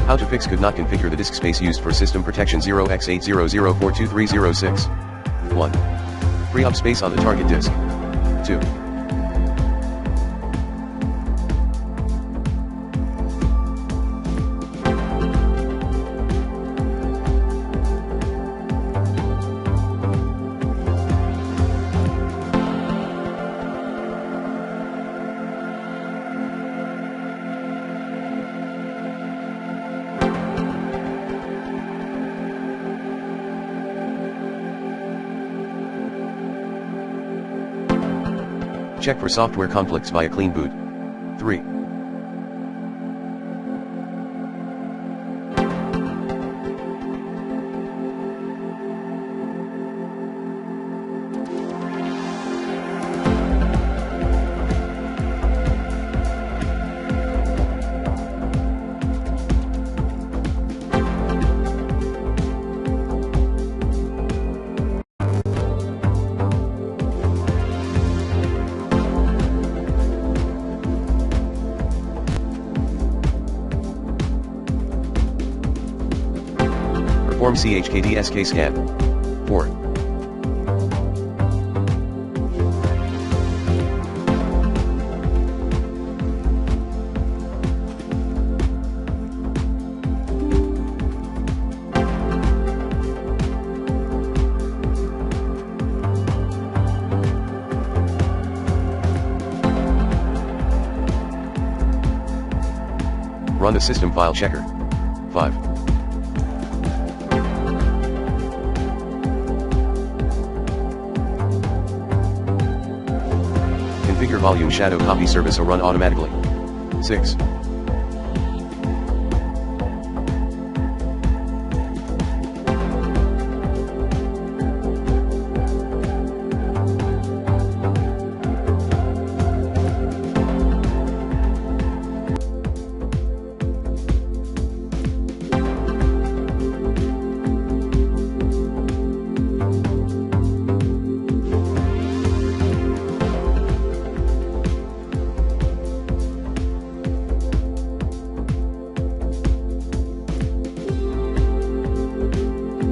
How to fix could not configure the disk space used for system protection 0x80042306. 1. Free up space on the target disk. 2. Check for software conflicts via clean boot. 3. Perform CHKDSK scan. 4. Run the system file checker. 5. Configure volume shadow copy service or run automatically. 6.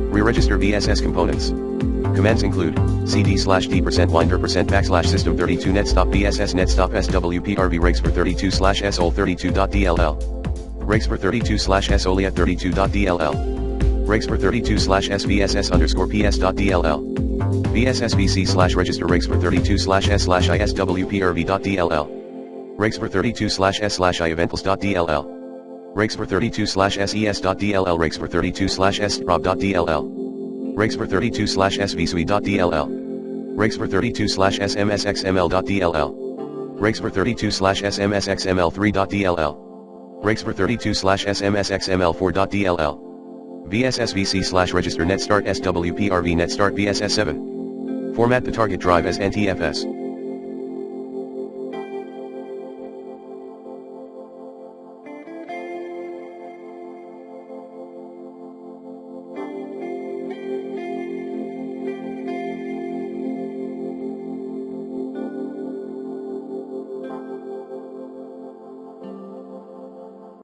Re-register VSS components. Commands include cd/d%winder%system32 netstop VSS netstop swprv regs for 32/sol32.dll regs for 32/soliat32.dll regs for 32/svss_ps.dll vssvc/register regs for 32/s/iswprv.dll regs for 32/s/ieventals.dll regs for 32/ses.dll regs for 32/sprob.dll regs for 32/svsui.dll regs for 32/smsxml.dll regs for 32/smsxml3.dll regs for 32/smsxml4.dll vssvc/register netstart swprv netstart vss7. Format the target drive as NTFS.